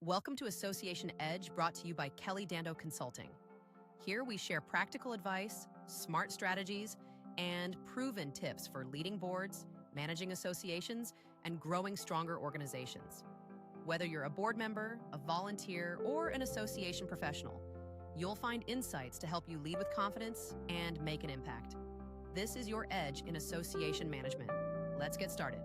Welcome to Association Edge, brought to you by Kelly Dando Consulting. Here we share practical advice, smart strategies, and proven tips for leading boards, managing associations, and growing stronger organizations. Whether you're a board member, a volunteer, or an association professional, you'll find insights to help you lead with confidence and make an impact. This is your edge in association management. Let's get started.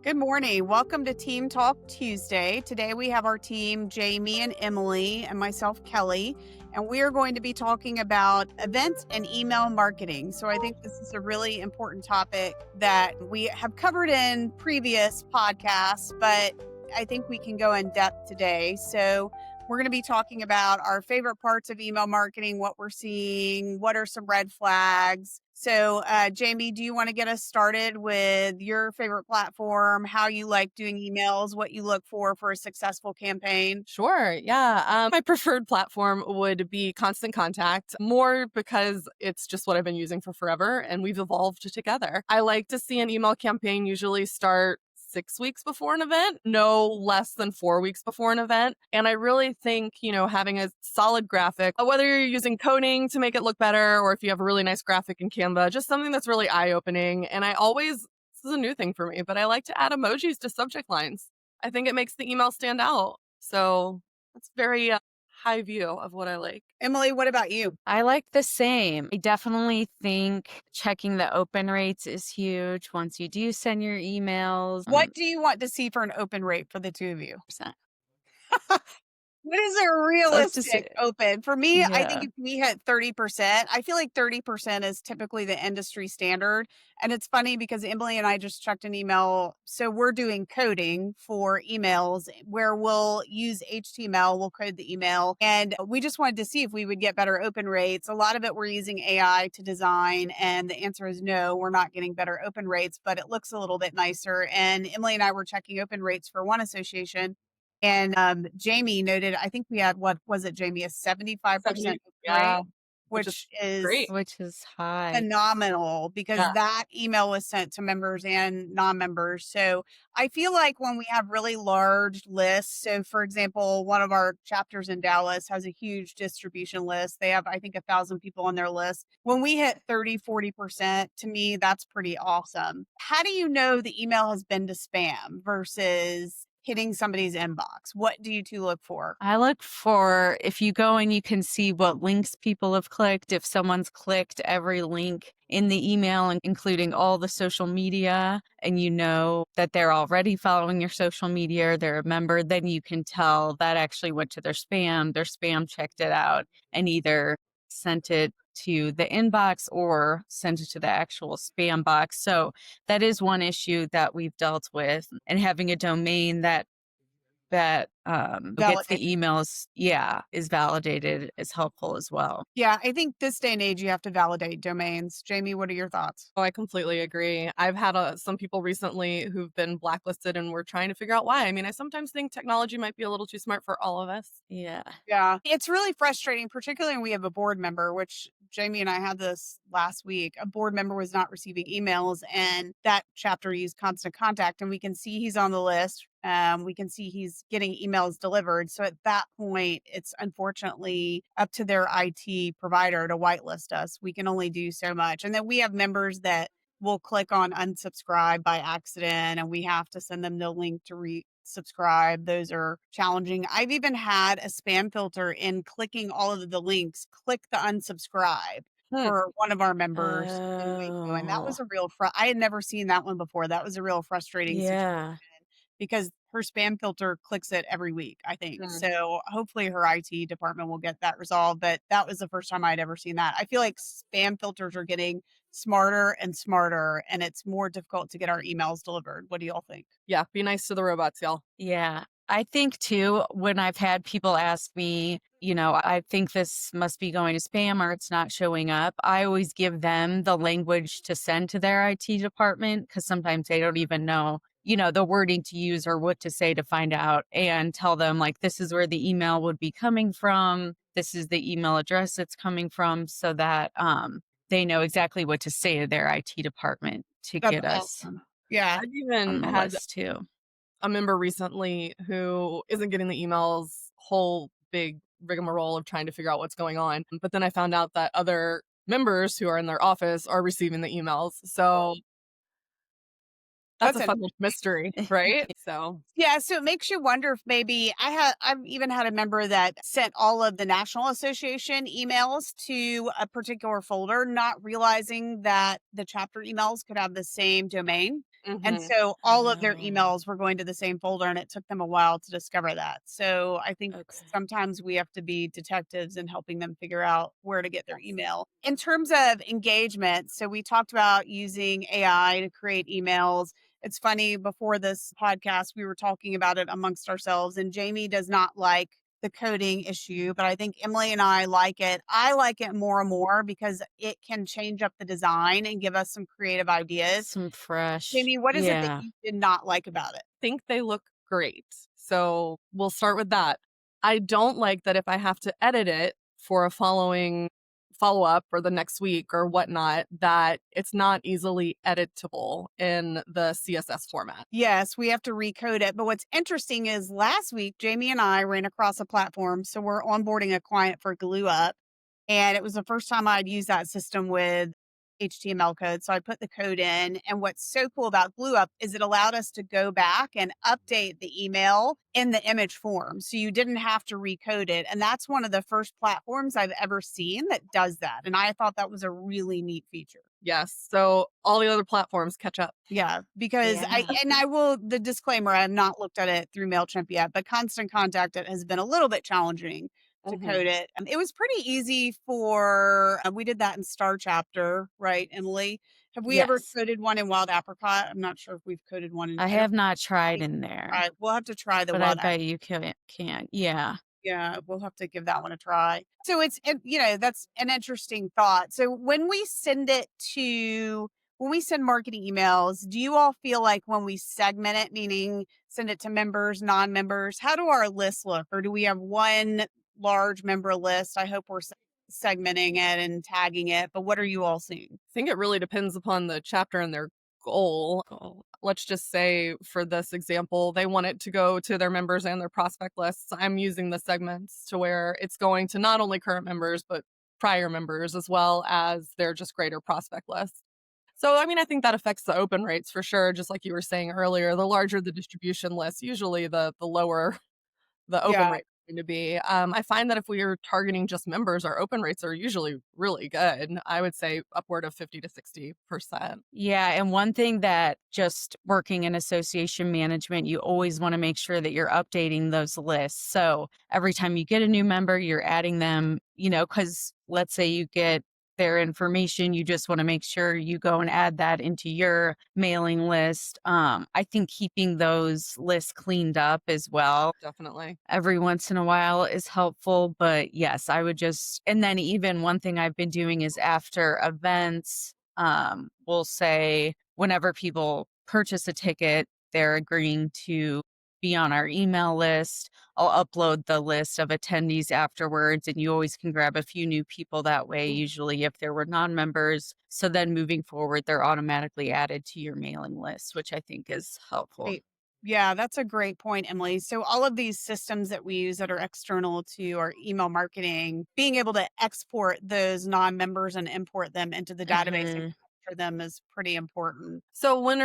Good morning. Welcome to Team Talk Tuesday. Today we have our team, Jamie and Emily, and myself, Kelly, and we are going to be talking about events and email marketing. So I think this is a really important topic that we have covered in previous podcasts, but I think we can go in depth today. So we're going to be talking about our favorite parts of email marketing, what we're seeing, what are some red flags. So, Jamie, do you want to get us started with your favorite platform, how you like doing emails, what you look for a successful campaign? Sure. Yeah. My preferred platform would be Constant Contact, more because it's just what I've been using for forever and we've evolved together. I like to see an email campaign usually start 6 weeks before an event, no less than 4 weeks before an event. And I really think, having a solid graphic, whether you're using coding to make it look better or if you have a really nice graphic in Canva, just something that's really eye-opening. And this is a new thing for me, but I like to add emojis to subject lines. I think it makes the email stand out. So that's very high view of what I like. Emily, what about you? I like the same. I definitely think checking the open rates is huge once you do send your emails. What do you want to see for an open rate for the two of you? Percent. What is a realistic open? For me, I think if we hit 30%, I feel like 30% is typically the industry standard. And it's funny because Emily and I just checked an email. So we're doing coding for emails where we'll use HTML, we'll code the email. And we just wanted to see if we would get better open rates. A lot of it we're using AI to design. And the answer is no, we're not getting better open rates, but it looks a little bit nicer. And Emily and I were checking open rates for one association. And Jamie noted, I think we had, what was it, Jamie, a 75% rate, which is great. Which is high. phenomenal because that email was sent to members and non-members. So I feel like when we have really large lists, so for example, one of our chapters in Dallas has a huge distribution list. They have, I think, 1,000 people on their list. When we hit 30, 40%, to me, that's pretty awesome. How do you know the email has been to spam versus hitting somebody's inbox? What do you two look for? I look for, if you go and you can see what links people have clicked, if someone's clicked every link in the email, including all the social media, and you know that they're already following your social media, or they're a member, then you can tell that actually went to their spam checked it out and either sent it to the inbox or sent it to the actual spam box. So that is one issue that we've dealt with, and having a domain that gets the emails, is validated is helpful as well. Yeah, I think this day and age, you have to validate domains. Jamie, what are your thoughts? Oh, I completely agree. I've had some people recently who've been blacklisted and we're trying to figure out why. I mean, I sometimes think technology might be a little too smart for all of us. Yeah. It's really frustrating, particularly when we have a board member, which Jamie and I had this last week. A board member was not receiving emails, and that chapter used Constant Contact, and we can see he's on the list. We can see he's getting emails delivered. So at that point, it's unfortunately up to their IT provider to whitelist us. We can only do so much. And then we have members that will click on unsubscribe by accident, and we have to send them the link to resubscribe. Those are challenging. I've even had a spam filter in clicking all of the links, click the unsubscribe for one of our members. And that was a real, I had never seen that one before. That was a real frustrating situation because her spam filter clicks it every week, I think. So hopefully her IT department will get that resolved. But that was the first time I'd ever seen that. I feel like spam filters are getting smarter and smarter, and it's more difficult to get our emails delivered. What do y'all think? Yeah, be nice to the robots, y'all. Yeah. I think too, when I've had people ask me, I think this must be going to spam or it's not showing up, I always give them the language to send to their IT department because sometimes they don't even know the wording to use or what to say to find out, and tell them like, this is where the email would be coming from. This is the email address it's coming from, so that they know exactly what to say to their IT department to get us. Yeah. I've on even the had list too. a member recently who isn't getting the emails, whole big rigmarole of trying to figure out what's going on. But then I found out that other members who are in their office are receiving the emails. So that's That's a it. fun mystery, right? So, Yeah, so it makes you wonder if maybe I've even had a member that sent all of the National Association emails to a particular folder, not realizing that the chapter emails could have the same domain. And mhm. so all of their Oh, emails were going to the same folder, and it took them a while to discover that. So I think okay. sometimes we have to be detectives in helping them figure out where to get their email. In terms of engagement, so we talked about using AI to create emails. It's funny, before this podcast, we were talking about it amongst ourselves, and Jamie does not like the coding issue, but I think Emily and I like it. I like it more and more because it can change up the design and give us some creative ideas. Some fresh. Jamie, what is it that Yeah. you did not like about it? Think they look great. So we'll start with that. I don't like that if I have to edit it for a following follow up or the next week or whatnot, that it's not easily editable in the CSS format. Yes, we have to recode it. But what's interesting is last week, Jamie and I ran across a platform. So we're onboarding a client for GlueUp. And it was the first time I'd used that system with HTML code. So I put the code in. And what's so cool about GlueUp is it allowed us to go back and update the email in the image form. So you didn't have to recode it. And that's one of the first platforms I've ever seen that does that. And I thought that was a really neat feature. Yes. So all the other platforms catch up. Yeah, because Yeah. I will, the disclaimer, I have not looked at it through MailChimp yet, but Constant Contact, it has been a little bit challenging to code Mhm. it. It was pretty easy for, we did that in Star Chapter, right, Emily? Have we ever Yes. coded one in Wild Apricot? I'm not sure if we've coded one in, I I don't have not tried think, in there, we'll have to try the but I Wild. bet you can. Yeah. Yeah, we'll have to give that one a try. So that's an interesting thought. So when we send marketing emails, do you all feel like when we segment it, meaning send it to members, non-members, how do our lists look? Or do we have one large member list? I hope we're segmenting it and tagging it, but what are you all seeing? I think it really depends upon the chapter and their goal. Let's just say for this example, they want it to go to their members and their prospect lists. I'm using the segments to where it's going to not only current members, but prior members as well as their just greater prospect list. So, I mean, I think that affects the open rates for sure. Just like you were saying earlier, the larger the distribution list, usually the lower the open Yeah. rate is going to be. I find that if we are targeting just members, our open rates are usually really good. I would say upward of 50 to 60%. Yeah, and one thing that just working in association management, you always want to make sure that you're updating those lists. So every time you get a new member, you're adding them, because let's say you get their information, you just want to make sure you go and add that into your mailing list. I think keeping those lists cleaned up as well Definitely. every once in a while is helpful. But yes, I would just, and then even one thing I've been doing is after events, we'll say whenever people purchase a ticket, they're agreeing to be on our email list. I'll upload the list of attendees afterwards, and you always can grab a few new people that way, usually if there were non members. So then moving forward, they're automatically added to your mailing list, which I think is helpful. Great. Yeah, that's a great point, Emily. So all of these systems that we use that are external to our email marketing, being able to export those non-members and import them into the database and Mhm. capture them is pretty important. So when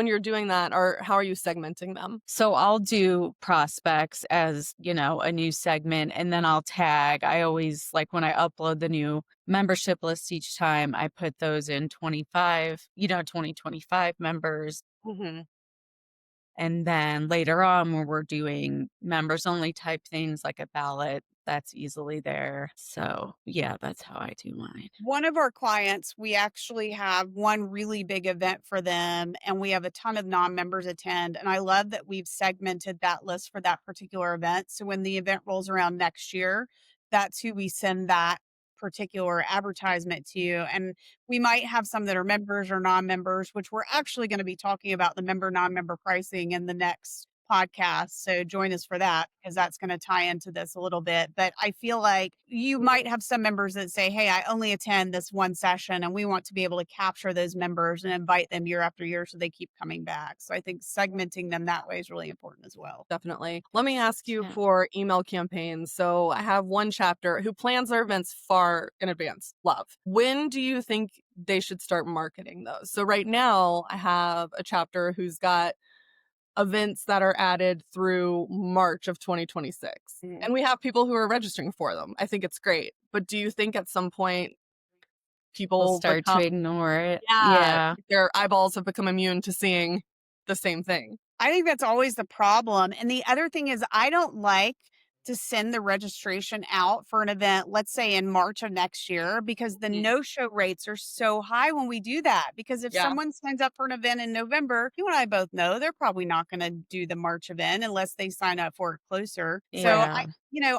you're doing that, or how are you segmenting them? So I'll do prospects as, a new segment, and then I'll tag. I always like when I upload the new membership list each time, I put those in 2025 members. Hmm. And then later on, when we're doing members only type things like a ballot, that's easily there. So yeah, that's how I do mine. One of our clients, we actually have one really big event for them, and we have a ton of non-members attend. And I love that we've segmented that list for that particular event. So when the event rolls around next year, that's who we send that particular advertisement to. And we might have some that are members or non-members, which we're actually going to be talking about the member non-member pricing in the next podcast. So join us for that because that's going to tie into this a little bit. But I feel like you might have some members that say, hey, I only attend this one session, and we want to be able to capture those members and invite them year after year so they keep coming back. So I think segmenting them that way is really important as well. Definitely. Let me ask you Yeah. for email campaigns. So I have one chapter who plans their events far in advance. Love. When do you think they should start marketing those? So right now I have a chapter who's got events that are added through March of 2026. Mhm. And we have people who are registering for them. I think it's great. But do you think at some point We'll people start become, to ignore it. yeah, their eyeballs have become immune to seeing the same thing? I think that's always the problem. And the other thing is, I don't like to send the registration out for an event, let's say in March of next year, because the Mhm. no-show rates are so high when we do that. Because if Yeah. someone signs up for an event in November, you and I both know they're probably not going to do the March event unless they sign up for it closer. So Yeah.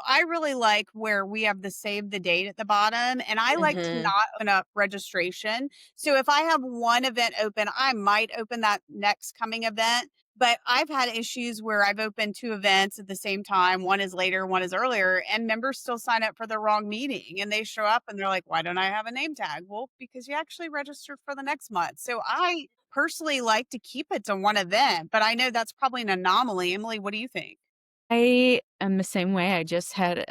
I really like where we have the save the date at the bottom, and I like to Mhm. not open up registration. So if I have one event open, I might open that next coming event. But I've had issues where I've opened 2 events at the same time. One is later, one is earlier, and members still sign up for the wrong meeting. And they show up and they're like, why don't I have a name tag? Well, because you actually registered for the next month. So I personally like to keep it to one event, but I know that's probably an anomaly. Emily, what do you think? I am the same way. I just had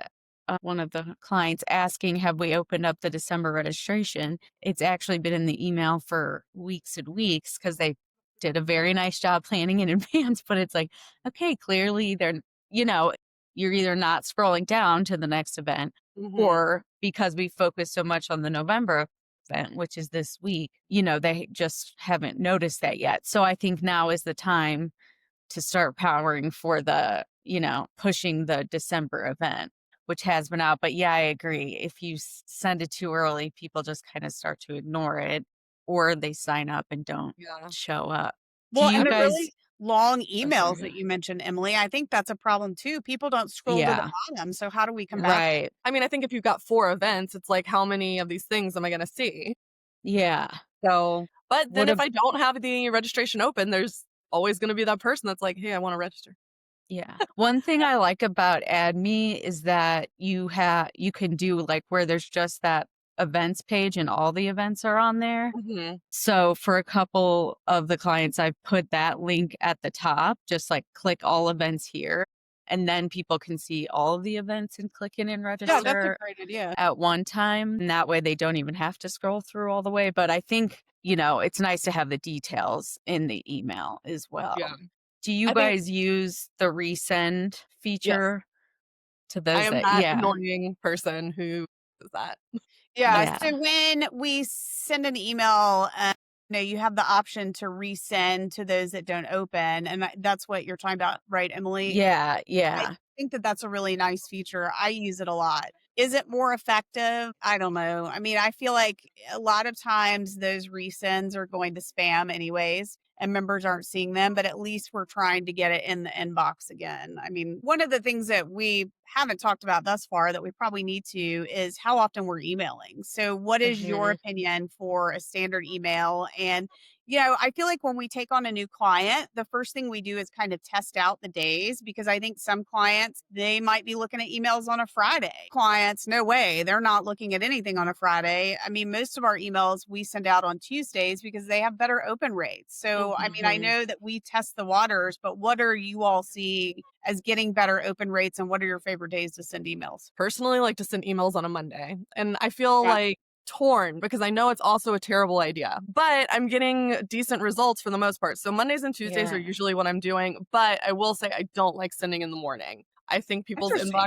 one of the clients asking, have we opened up the December registration? It's actually been in the email for weeks and weeks because they did a very nice job planning in advance. But it's like, okay, clearly you know, you're either not scrolling down to the next event Mhm. or because we focus so much on the November event, which is this week, they just haven't noticed that yet. So I think now is the time to start powering for pushing the December event, which has been out. But yeah, I agree. If you send it too early, people just kind of start to ignore it or they sign up and don't Yeah. show up. Do Well, you and the guys? really long Oh, sorry. emails Go that ahead. you mentioned, Emily, I think that's a problem too. People don't scroll to the Yeah, bottom. So how do we combat that? right. I mean, I think if you've got 4 events, it's like, how many of these things am I going to see? Yeah. So, but then What if a I don't have the registration open, there's always going to be that person that's like, hey, I want to register. Yeah. One thing I like about AdMe is that you can do like where there's just that events page and all the events are on there. Mm-hmm. So for a couple of the clients, I've put that link at the top, just like click all events here. And then people can see all of the events and click in and Yeah, that's a register great idea. at one time. And that way they don't even have to scroll through all the way. But I think, it's nice to have the details in the email as well. Yeah. Do you I think, guys use the resend yes, feature to I those am that, that yeah, annoying person who does that. Yeah. yeah, So when we send an email, you have the option to resend to those that don't open. And that's what you're talking about, right, Emily? yeah, I yeah. think that that's a really nice feature. I use it a lot. Is it more effective? I don't know. I mean, I feel like a lot of times those resends are going to spam anyways, and members aren't seeing them, but at least we're trying to get it in the inbox again. I mean, one of the things that we haven't talked about thus far that we probably need to is how often we're emailing. So, what is your Hmm. opinion for a standard email? And I feel like when we take on a new client, the first thing we do is kind of test out the days because I think some clients, they might be looking at emails on a Friday. Clients, no way, they're not looking at anything on a Friday. I mean, most of our emails we send out on Tuesdays because they have better open rates. So, I mean, I Hmm. know that we test the waters, but what are you all seeing as getting better open rates and what are your favorite days to send emails? Personally, like to send emails on a Monday. And I feel Yeah, like torn because I know it's also a terrible idea, but I'm getting decent results for the most part. So Mondays and Tuesdays are Yeah. usually what I'm doing, but I will say I don't like sending in the morning. I think people's interesting.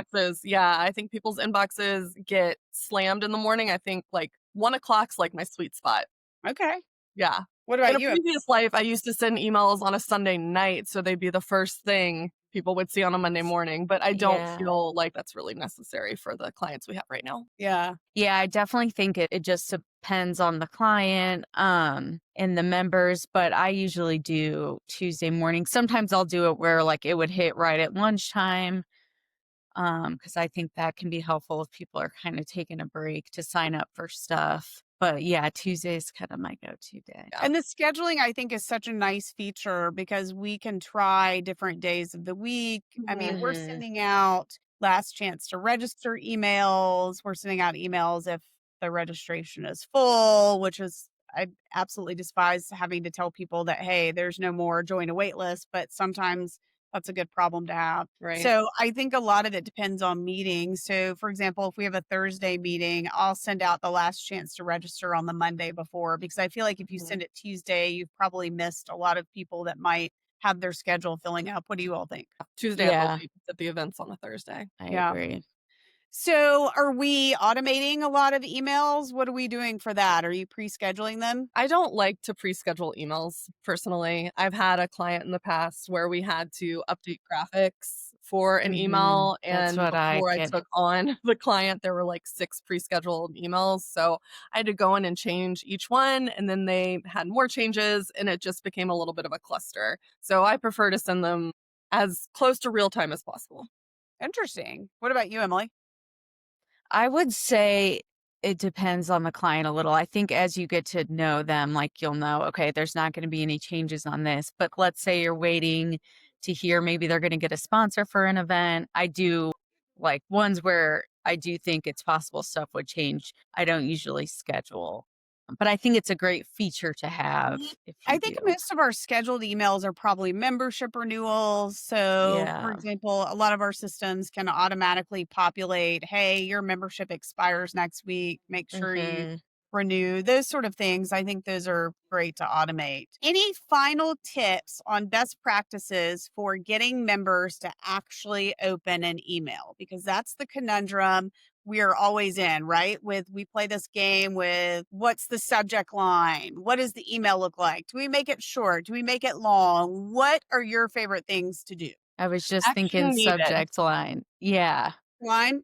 inboxes, get slammed in the morning. I think like 1 o'clock's like my sweet spot. Okay. Yeah. What In about a you? previous life, I used to send emails on a Sunday night, so they'd be the first thing people would see on a Monday morning, but I don't Yeah. feel like that's really necessary for the clients we have right now. Yeah. Yeah, I definitely think it just depends on the client, and the members, but I usually do Tuesday morning. Sometimes I'll do it where like it would hit right at lunchtime, because I think that can be helpful if people are kind of taking a break to sign up for stuff. But yeah, Tuesday is kind of my go-to day. Yeah. And the scheduling, I think, is such a nice feature because we can try different days of the week. I mean, we're Mhm. sending out last chance to register emails. We're sending out emails if the registration is full, which is, I absolutely despise having to tell people that, hey, there's no more, join a wait list. But sometimes that's a good problem to have. Right. So I think a lot of it depends on meetings. So, for example, if we have a Thursday meeting, I'll send out the last chance to register on the Monday before because I feel like if you Mhm. send it Tuesday, you've probably missed a lot of people that might have their schedule filling up. What do you all think? Tuesday I'm Yeah, always at the events on a Thursday. I Yeah. agree. So, are we automating a lot of emails? What are we doing for that? Are you pre scheduling them? I don't like to pre-schedule emails personally. I've had a client in the past where we had to update graphics for an email, That's and what I before I get. took on the client, there were like 6 pre-scheduled emails. So I had to go in and change each one, and then they had more changes, and it just became a little bit of a cluster. So I prefer to send them as close to real time as possible. Interesting. What about you, Emily? I would say it depends on the client a little. I think as you get to know them, like you'll know, okay, there's not going to be any changes on this. But let's say you're waiting to hear maybe they're going to get a sponsor for an event. I do like ones where I do think it's possible stuff would change. I don't usually schedule, but I think it's a great feature to have if I you think do. most of our scheduled emails are probably membership renewals. So, for Yeah. example, a lot of our systems can automatically populate, hey, your membership expires next week. Make sure you hmm renew, those sort of things. I think those are great to automate. Any final tips on best practices for getting members to actually open an email? Because that's the conundrum we are always in, right? With we play this game with what's the subject line? What does the email look like? Do we make it short? Do we make it long? What are your favorite things to do? I was just thinking Action needed. subject line. Yeah. Line?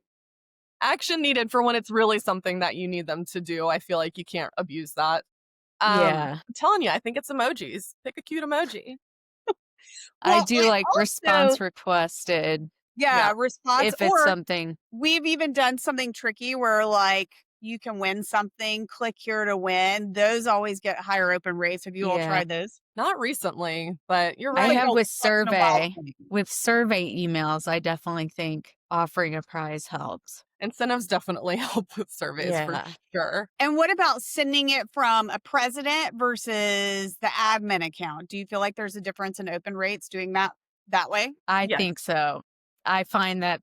Action needed for when it's really something that you need them to do. I feel like you can't abuse that. Yeah. I'm telling you, I think it's emojis. Pick a cute emoji. I Well, do I like also, response requested yeah, Yeah. response, if it's or something. we've even done something tricky where like you can win something, click here to win. Those always get higher open rates. Have you all Yeah. tried those? Not recently, but you're It's I like right. a have with once in a while survey. thing. With survey emails, I definitely think offering a prize helps. Incentives definitely help with surveys for Yeah. sure. And what about sending it from a president versus the admin account? Do you feel like there's a difference in open rates doing that way? I Yes. think so. I find that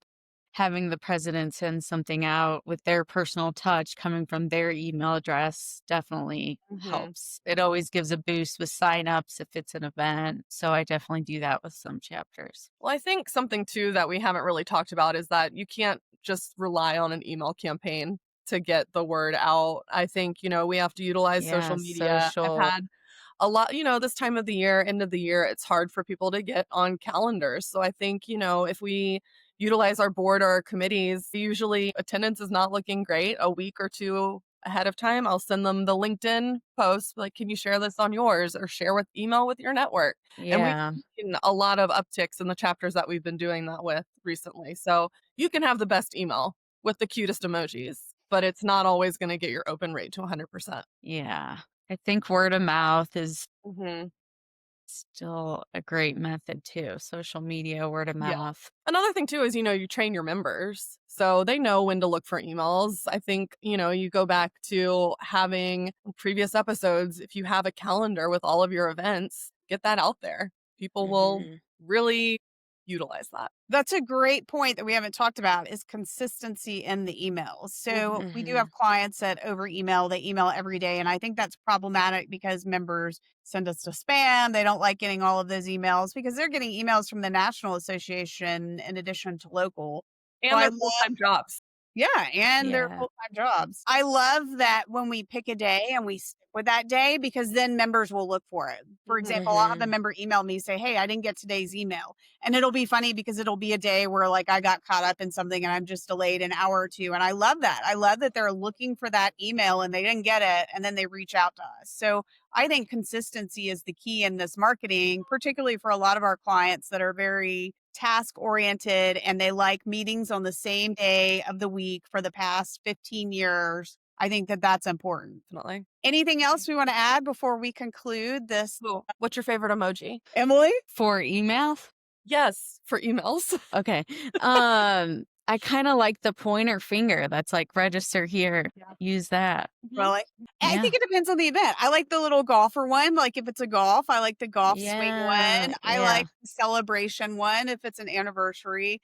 having the president send something out with their personal touch coming from their email address definitely Mhm. helps. It always gives a boost with signups if it's an event. So I definitely do that with some chapters. Well, I think something too that we haven't really talked about is that you can't just rely on an email campaign to get the word out. I think, we have to utilize social Yeah, media. I've social. had a lot, this time of the year, end of the year, it's hard for people to get on calendars. So I think, if we utilize our board or our committees, usually attendance is not looking great a week or two ahead of time. I'll send them the LinkedIn post, like, can you share this on yours or share with email with your network? And we've Yeah. seen a lot of upticks in the chapters that we've been doing that with recently. So you can have the best email with the cutest emojis, but it's not always going to get your open rate to 100%. Yeah. I think word of mouth is Mm-hmm. still a great method too. Social media, word of Yeah. mouth. Another thing too is, you train your members so they know when to look for emails. I think, you go back to having previous episodes. If you have a calendar with all of your events, get that out there. People will Mhm. really utilize that. That's a great point that we haven't talked about is consistency in the emails. So we do have Mhm. clients that over email, they email every day. And I think that's problematic because members send us to spam. They don't like getting all of those emails because they're getting emails from the National Association in addition to local. So And I their full-time jobs. Yeah, and their Yeah. full-time jobs. I love that when we pick a day and we stick with that day because then members will look for it. For Mhm. example, I'll have a Mhm. member email me say, "Hey, I didn't get today's email." And it'll be funny because it'll be a day where like I got caught up in something and I'm just delayed an hour or two. And I love that. I love that they're looking for that email and they didn't get it and then they reach out to us. So I think consistency is the key in this marketing, particularly for a lot of our clients that are very task oriented and they like meetings on the same day of the week for the past 15 years. I think that that's important. Definitely. Anything else we want to add before we conclude this? So, what's your favorite emoji? Emily? For email? Yes, for emails. Okay. I kind of like the pointer finger that's like register here. Yeah. Use that. Really? I Yeah. think it depends on the event. I like the little golfer one. Like if it's a golf, I like the golf swing Yeah, one. I yeah. like the celebration one if it's an anniversary.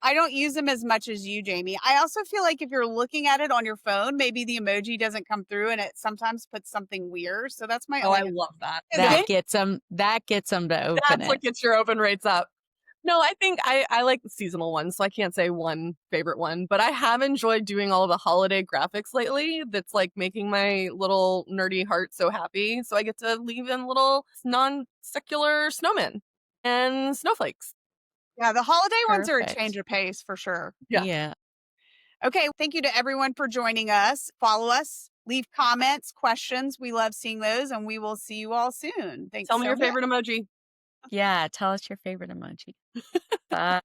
I don't use them as much as you, Jamie. I also feel like if you're looking at it on your phone, maybe the emoji doesn't come through and it sometimes puts something weird. So that's my Oh, I only. love that. And That then- gets them. That gets them to open That's what it. gets your open rates up. No, I think I like the seasonal ones, so I can't say one favorite one, but I have enjoyed doing all of the holiday graphics lately. That's like making my little nerdy heart so happy. So I get to leave in little non-secular snowmen and snowflakes. Yeah, the holiday ones are a Perfect. change of pace for sure. Yeah. Yeah. Okay, thank you to everyone for joining us. Follow us, leave comments, questions. We love seeing those, and we will see you all soon. Thanks. Tell me so your much. favorite emoji. Yeah. Tell us your favorite emoji. Bye.